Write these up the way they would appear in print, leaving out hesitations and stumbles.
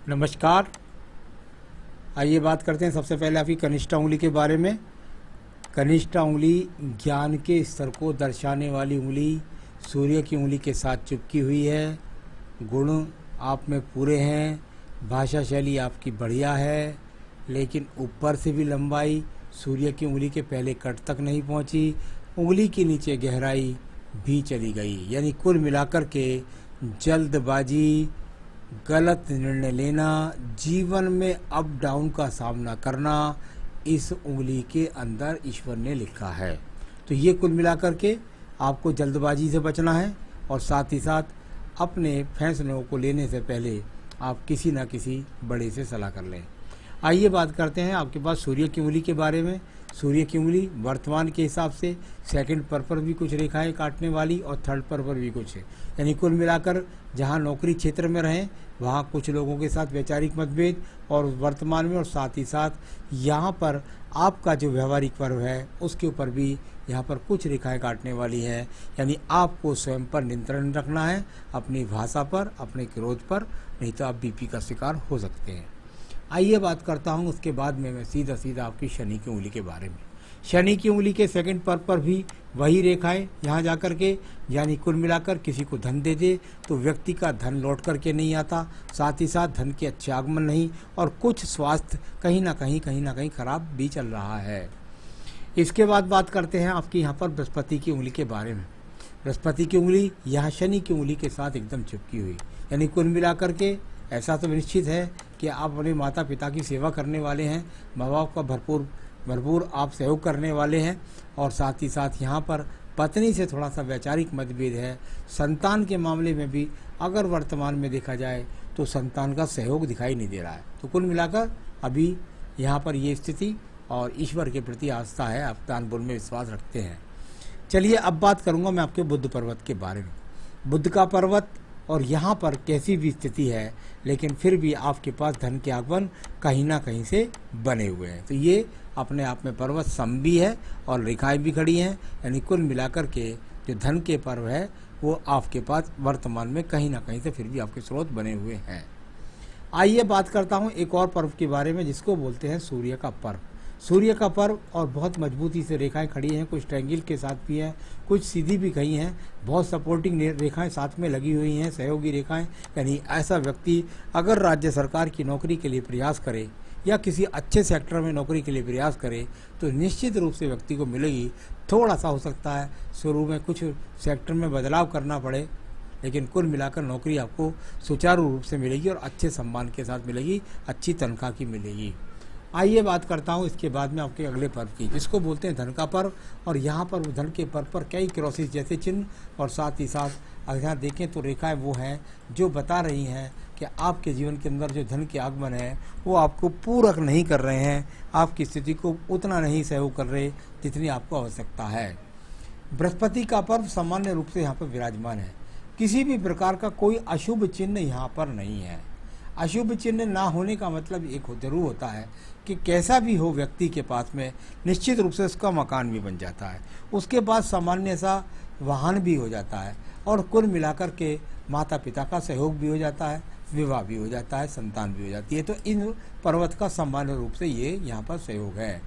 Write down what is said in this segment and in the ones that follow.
नमस्कार। आइए बात करते हैं सबसे पहले आपकी कनिष्ठा उंगली के बारे में। कनिष्ठा उंगली ज्ञान के स्तर को दर्शाने वाली उंगली सूर्य की उंगली के साथ चिपकी हुई है। गुण आप में पूरे हैं, भाषा शैली आपकी बढ़िया है, लेकिन ऊपर से भी लंबाई सूर्य की उंगली के पहले कट तक नहीं पहुंची, उंगली के नीचे गहराई भी चली गई। यानी कुल मिलाकर के जल्दबाजी, गलत निर्णय लेना, जीवन में अप डाउन का सामना करना, इस उंगली के अंदर ईश्वर ने लिखा है। तो ये कुल मिलाकर के आपको जल्दबाजी से बचना है और साथ ही साथ अपने फैसलों को लेने से पहले आप किसी न किसी बड़े से सलाह कर लें। आइए बात करते हैं आपके पास सूर्य की उंगली के बारे में। सूर्य की उंगली वर्तमान के हिसाब से सेकंड पर भी कुछ रेखाएं काटने वाली और थर्ड पर भी कुछ है। यानी कुल मिलाकर जहां नौकरी क्षेत्र में रहें वहां कुछ लोगों के साथ वैचारिक मतभेद और वर्तमान में, और साथ ही साथ यहाँ पर आपका जो व्यवहारिक पर्व है उसके ऊपर भी यहाँ पर कुछ रेखाएं काटने वाली है। यानी आपको स्वयं पर नियंत्रण रखना है, अपनी भाषा पर, अपने क्रोध पर, नहीं तो आप बीपी का शिकार हो सकते हैं। आइए बात करता हूँ उसके बाद में मैं सीधा आपकी शनि की उंगली के बारे में। शनि की उंगली के सेकंड पर भी वही रेखाएं यहाँ जाकर के, यानी कुल मिलाकर किसी को धन दे दे तो व्यक्ति का धन लौट करके नहीं आता, साथ ही साथ धन के अच्छे आगमन नहीं, और कुछ स्वास्थ्य कहीं ना कहीं खराब भी चल रहा है। इसके बाद बात करते हैं आपकी यहाँ पर बृहस्पति की उंगली के बारे में। बृहस्पति की उंगली यहाँ शनि की उंगली के साथ एकदम चिपकी हुई, यानी कुल मिलाकर के ऐसा तो निश्चित है कि आप अपने माता पिता की सेवा करने वाले हैं, माँ बाप का भरपूर आप सहयोग करने वाले हैं, और साथ ही साथ यहाँ पर पत्नी से थोड़ा सा वैचारिक मतभेद है। संतान के मामले में भी अगर वर्तमान में देखा जाए तो संतान का सहयोग दिखाई नहीं दे रहा है। तो कुल मिलाकर अभी यहाँ पर ये स्थिति, और ईश्वर के प्रति आस्था है, आप दान पुण्य में विश्वास रखते हैं। चलिए अब बात करूँगा मैं आपके बुद्ध पर्वत के बारे में। बुद्ध का पर्वत और यहाँ पर कैसी भी स्थिति है, लेकिन फिर भी आपके पास धन के आगमन कहीं ना कहीं से बने हुए हैं। तो ये अपने आप में पर्वत सम भी है और रेखाएं भी खड़ी हैं। यानी कुल मिलाकर के जो धन के पर्व है वो आपके पास वर्तमान में कहीं ना कहीं से फिर भी आपके स्रोत बने हुए हैं। आइए बात करता हूँ एक और पर्व के बारे में जिसको बोलते हैं सूर्य का पर्व। सूर्य का पर्व, और बहुत मजबूती से रेखाएं खड़ी हैं, कुछ ट्रायंगल के साथ भी हैं, कुछ सीधी भी गई हैं, बहुत सपोर्टिंग रेखाएं साथ में लगी हुई हैं, सहयोगी रेखाएं। यानी ऐसा व्यक्ति अगर राज्य सरकार की नौकरी के लिए प्रयास करे या किसी अच्छे सेक्टर में नौकरी के लिए प्रयास करे तो निश्चित रूप से व्यक्ति को मिलेगी। थोड़ा सा हो सकता है शुरू में कुछ सेक्टर में बदलाव करना पड़े, लेकिन कुल मिलाकर नौकरी आपको सुचारू रूप से मिलेगी और अच्छे सम्मान के साथ मिलेगी, अच्छी तनख्वाह की मिलेगी। आइए बात करता हूँ इसके बाद में आपके अगले पर्व की, जिसको बोलते हैं धन का पर्व। और यहाँ पर धन के पर्व पर कई क्रॉसिस जैसे चिन्ह, और साथ ही साथ अगर यहाँ देखें तो रेखाएं वो हैं जो बता रही हैं कि आपके जीवन के अंदर जो धन के आगमन है वो आपको पूरक नहीं कर रहे हैं, आपकी स्थिति को उतना नहीं सहयोग कर रहे जितनी आपको आवश्यकता है। बृहस्पति का पर्व सामान्य रूप से यहाँ पर विराजमान है। किसी भी प्रकार का कोई अशुभ चिन्ह यहाँ पर नहीं है। अशुभ चिन्ह ना होने का मतलब एक जरूर होता है कि कैसा भी हो व्यक्ति के पास में निश्चित रूप से उसका मकान भी बन जाता है, उसके पास सामान्य सा वाहन भी हो जाता है, और कुल मिलाकर के माता पिता का सहयोग भी हो जाता है, विवाह भी हो जाता है, संतान भी हो जाती है। तो इन पर्वत का सामान्य रूप से ये यहाँ पर सहयोग है।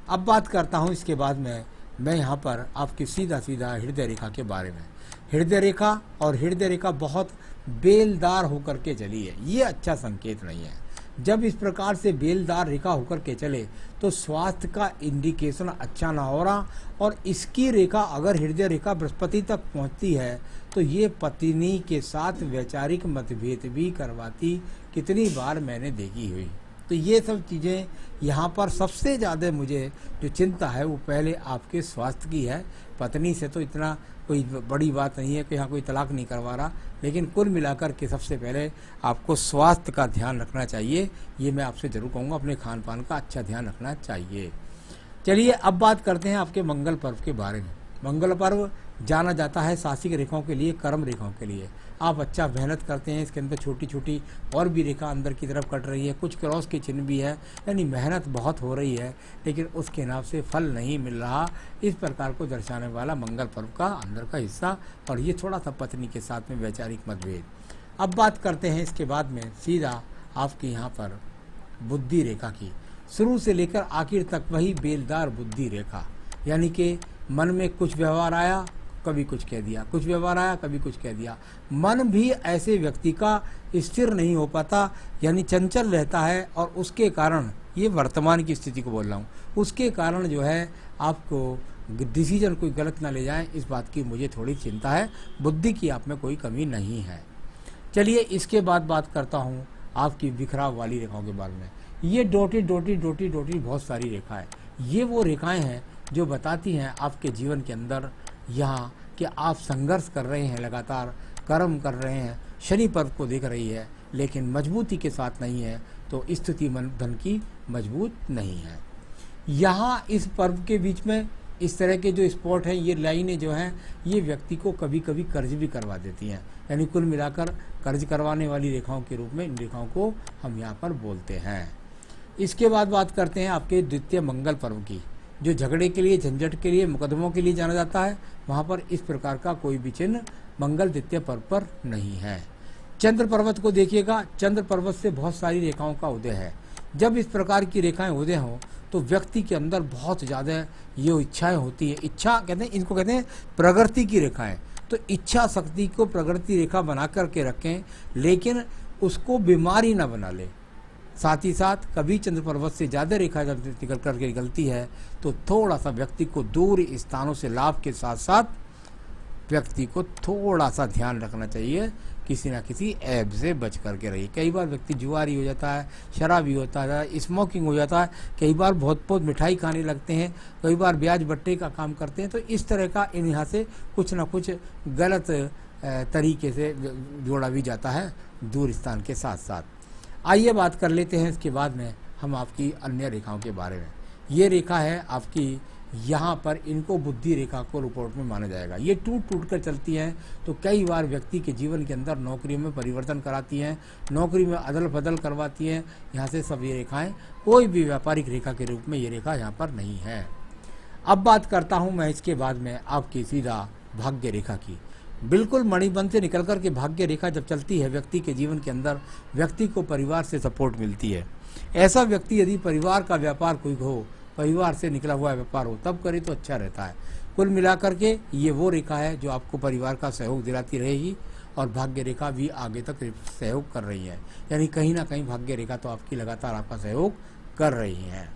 अब बात करता हूँ इसके बाद में मैं यहाँ पर आपकी सीधा हृदय रेखा के बारे में। हृदय रेखा, और हृदय रेखा बहुत बेलदार होकर के चली है, ये अच्छा संकेत नहीं है। जब इस प्रकार से बेलदार रेखा होकर के चले तो स्वास्थ्य का इंडिकेशन अच्छा ना हो रहा, और इसकी रेखा अगर हृदय रेखा बृहस्पति तक पहुंचती है तो ये पत्नी के साथ वैचारिक मतभेद भी करवाती, कितनी बार मैंने देखी हुई। तो ये सब चीज़ें यहाँ पर सबसे ज़्यादा मुझे जो चिंता है वो पहले आपके स्वास्थ्य की है। पत्नी से तो इतना कोई बड़ी बात नहीं है कि यहाँ कोई तलाक नहीं करवा रहा, लेकिन कुल मिलाकर के सबसे पहले आपको स्वास्थ्य का ध्यान रखना चाहिए। ये मैं आपसे ज़रूर कहूँगा, अपने खान पान का अच्छा ध्यान रखना चाहिए। चलिए अब बात करते हैं आपके मंगल पर्व के बारे में। मंगल पर्व जाना जाता है साहसिक रेखाओं के लिए, कर्म रेखाओं के लिए। आप अच्छा मेहनत करते हैं, इसके अंदर छोटी छोटी और भी रेखा अंदर की तरफ कट रही है, कुछ क्रॉस के चिन्ह भी है, यानी मेहनत बहुत हो रही है, लेकिन उसके नाम से फल नहीं मिल रहा। इस प्रकार को दर्शाने वाला मंगल पर्व का अंदर का हिस्सा, और ये थोड़ा सा पत्नी के साथ में वैचारिक मतभेद। अब बात करते हैं इसके बाद में सीधा आपके यहाँ पर बुद्धि रेखा की, शुरू से लेकर आखिर तक वही बेलदार बुद्धि रेखा, यानी कि मन में कुछ व्यवहार आया कभी कुछ कह दिया, कुछ व्यवहार आया कभी कुछ कह दिया। मन भी ऐसे व्यक्ति का स्थिर नहीं हो पाता, यानी चंचल रहता है, और उसके कारण, ये वर्तमान की स्थिति को बोल रहा हूँ, उसके कारण जो है आपको डिसीजन कोई गलत ना ले जाए, इस बात की मुझे थोड़ी चिंता है। बुद्धि की आप में कोई कमी नहीं है। चलिए इसके बाद बात करता हूँ आपकी बिखराव वाली रेखाओं के बारे में। ये डोटी डोटी डोटी डोटी बहुत सारी रेखाएं, ये वो रेखाएं हैं जो बताती हैं आपके जीवन के अंदर यहाँ कि आप संघर्ष कर रहे हैं, लगातार कर्म कर रहे हैं, शनि पर्व को देख रही है, लेकिन मजबूती के साथ नहीं है, तो स्थिति मन धन की मजबूत नहीं है। यहाँ इस पर्व के बीच में इस तरह के जो स्पॉट हैं, ये लाइनें जो हैं, ये व्यक्ति को कभी कभी कर्ज भी करवा देती हैं, यानी कुल मिलाकर कर्ज करवाने वाली रेखाओं के रूप में इन रेखाओं को हम यहाँ पर बोलते हैं। इसके बाद बात करते हैं आपके द्वितीय मंगल पर्व की, जो झगड़े के लिए, झंझट के लिए, मुकदमों के लिए जाना जाता है। वहाँ पर इस प्रकार का कोई भी चिन्ह मंगल द्वितीय पर्व पर नहीं है। चंद्र पर्वत को देखिएगा, चंद्र पर्वत से बहुत सारी रेखाओं का उदय है। जब इस प्रकार की रेखाएं उदय हों तो व्यक्ति के अंदर बहुत ज़्यादा ये इच्छाएं होती है। इच्छा कहते हैं, इनको कहते हैं प्रगति की रेखाएं। तो इच्छा शक्ति को प्रगति रेखा बना करके रखें, लेकिन उसको बीमारी ना बना ले। साथ ही साथ कभी चंद्र पर्वत से ज़्यादा रेखा जब निकल करके निकलती है तो थोड़ा सा व्यक्ति को दूर स्थानों से लाभ के साथ साथ व्यक्ति को थोड़ा सा ध्यान रखना चाहिए, किसी ना किसी ऐब से बच करके रहिए। कई बार व्यक्ति जुआरी हो जाता है, शराबी होता है, स्मोकिंग हो जाता है, कई बार बहुत बहुत मिठाई खाने लगते हैं, कई बार ब्याज बट्टे का काम करते हैं। तो इस तरह का इन यहाँ से कुछ ना कुछ गलत तरीके से जोड़ा भी जाता है दूर स्थान के साथ साथ। आइए बात कर लेते हैं इसके बाद में हम आपकी अन्य रेखाओं के बारे में। ये रेखा है आपकी, यहाँ पर इनको बुद्धि रेखा को रिपोर्ट में माना जाएगा। ये टूट टूट कर चलती हैं, तो कई बार व्यक्ति के जीवन के अंदर नौकरियों में परिवर्तन कराती हैं, नौकरी में अदल बदल करवाती हैं। यहाँ से सब ये रेखाएं, कोई भी व्यापारिक रेखा के रूप में ये रेखा यहाँ पर नहीं है। अब बात करता हूँ मैं इसके बाद में आपकी सीधा भाग्य रेखा की। बिल्कुल मणिबंध से निकल कर के भाग्य रेखा जब चलती है व्यक्ति के जीवन के अंदर, व्यक्ति को परिवार से सपोर्ट मिलती है। ऐसा व्यक्ति यदि परिवार का व्यापार कोई हो, परिवार से निकला हुआ व्यापार हो, तब करे तो अच्छा रहता है। कुल मिलाकर के ये वो रेखा है जो आपको परिवार का सहयोग दिलाती रहेगी, और भाग्य रेखा भी आगे तक सहयोग कर रही है, यानी कहीं ना कहीं भाग्य रेखा तो आपकी लगातार आपका सहयोग कर रही है।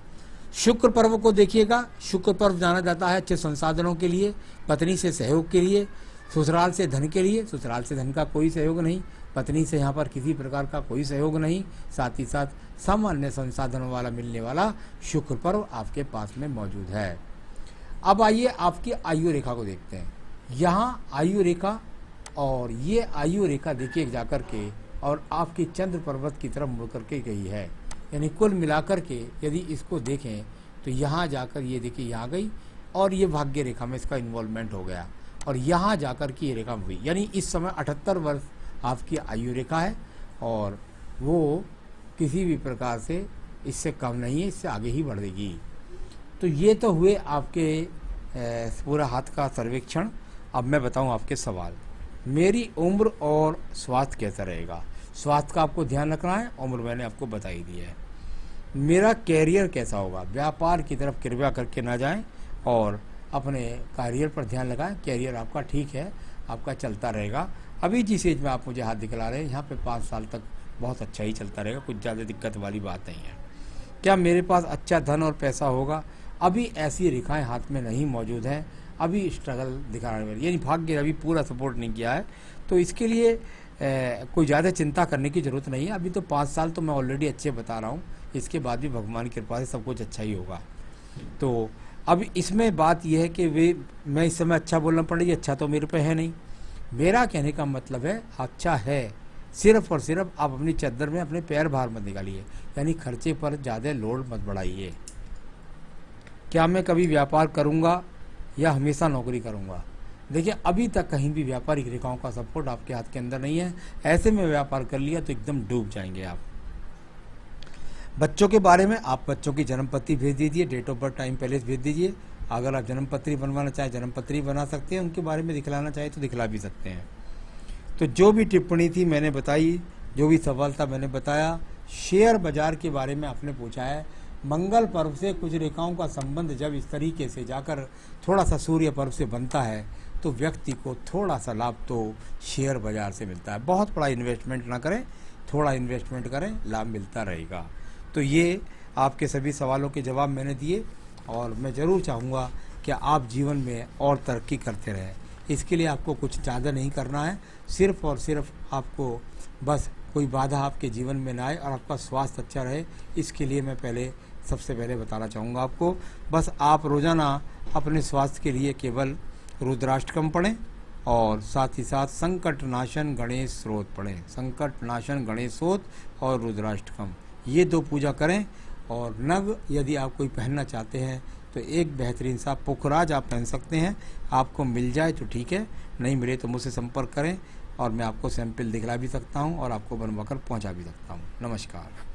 शुक्र पर्व को देखिएगा, शुक्र पर्व जाना जाता है अच्छे संसाधनों के लिए, पत्नी से सहयोग के लिए, ससुराल से धन के लिए। ससुराल से धन का कोई सहयोग नहीं, पत्नी से यहाँ पर किसी प्रकार का कोई सहयोग नहीं, साथ ही साथ सामान्य संसाधनों वाला मिलने वाला शुक्र पर्व आपके पास में मौजूद है। अब आइए आपकी आयु रेखा को देखते हैं। यहाँ आयु रेखा, और ये आयु रेखा देखिए जाकर के, और आपकी चंद्र पर्वत की तरफ मुड़ करके गई है, यानी कुल मिलाकर के यदि इसको देखें तो यहाँ जाकर ये देखिए यहाँ गई, और ये भाग्य रेखा में इसका इन्वॉल्वमेंट हो गया, और यहाँ जाकर की ये रेखा हुई, यानी इस समय 78 वर्ष आपकी आयु रेखा है, और वो किसी भी प्रकार से इससे कम नहीं है, इससे आगे ही बढ़ेगी। तो ये तो हुए आपके पूरा हाथ का सर्वेक्षण। अब मैं बताऊं आपके सवाल। मेरी उम्र और स्वास्थ्य कैसा रहेगा? स्वास्थ्य का आपको ध्यान रखना है, उम्र मैंने आपको बताई दी है। मेरा कैरियर कैसा होगा? व्यापार की तरफ कृपया करके ना जाएं, और अपने कैरियर पर ध्यान लगाएं। कैरियर आपका ठीक है, आपका चलता रहेगा। अभी जिस एज में आप मुझे हाथ दिखला रहे हैं, यहाँ पे 5 साल तक बहुत अच्छा ही चलता रहेगा, कुछ ज़्यादा दिक्कत वाली बात नहीं है। क्या मेरे पास अच्छा धन और पैसा होगा? अभी ऐसी रेखाएं हाथ में नहीं मौजूद हैं, अभी स्ट्रगल दिखाने वाली, यानी भाग्य अभी पूरा सपोर्ट नहीं किया है, तो इसके लिए कोई ज़्यादा चिंता करने की ज़रूरत नहीं है। अभी तो 5 साल तो मैं ऑलरेडी अच्छे बता रहा हूँ, इसके बाद भी भगवान की कृपा से सब कुछ अच्छा ही होगा। तो अब इसमें बात यह है कि मैं इस समय अच्छा बोलना पड़ेगी, अच्छा तो मेरे पे है नहीं। मेरा कहने का मतलब है अच्छा है, सिर्फ और सिर्फ आप अपनी चद्दर में अपने पैर बाहर मत निकालिए, यानी खर्चे पर ज़्यादा लोड मत बढ़ाइए। क्या मैं कभी व्यापार करूँगा या हमेशा नौकरी करूँगा? देखिए अभी तक कहीं भी व्यापारिक रेखाओं का सपोर्ट आपके हाथ के अंदर नहीं है, ऐसे में व्यापार कर लिया तो एकदम डूब जाएंगे आप। बच्चों के बारे में आप बच्चों की जन्मपत्री भेज दीजिए, date of birth time place भेज दीजिए। अगर आप जन्मपत्री बनवाना चाहें जन्मपत्री बना सकते हैं, उनके बारे में दिखलाना चाहें तो दिखला भी सकते हैं। तो जो भी टिप्पणी थी मैंने बताई, जो भी सवाल था मैंने बताया, शेयर बाजार के बारे में आपने पूछा है। मंगल पर्व से कुछ रेखाओं का संबंध जब इस तरीके से जाकर थोड़ा सा सूर्य पर्व से बनता है तो व्यक्ति को थोड़ा सा लाभ तो शेयर बाजार से मिलता है। बहुत बड़ा इन्वेस्टमेंट ना करें, थोड़ा इन्वेस्टमेंट करें, लाभ मिलता रहेगा। तो ये आपके सभी सवालों के जवाब मैंने दिए और मैं ज़रूर चाहूँगा कि आप जीवन में और तरक्की करते रहें। इसके लिए आपको कुछ ज़्यादा नहीं करना है, सिर्फ और सिर्फ आपको बस कोई बाधा आपके जीवन में ना आए और आपका स्वास्थ्य अच्छा रहे। इसके लिए मैं सबसे पहले बताना चाहूँगा आपको, बस आप रोज़ाना अपने स्वास्थ्य के लिए केवल रुद्राष्टकम पढ़ें और साथ ही साथ संकट नाशन गणेश स्रोत पढ़ें। संकट नाशन गणेश स्रोत और रुद्राष्टकम, ये 2 पूजा करें। और नग यदि आप कोई पहनना चाहते हैं तो एक बेहतरीन सा पुखराज आप पहन सकते हैं। आपको मिल जाए तो ठीक है, नहीं मिले तो मुझसे संपर्क करें और मैं आपको सैंपल दिखला भी सकता हूं और आपको बनवाकर पहुंचा भी सकता हूं। नमस्कार।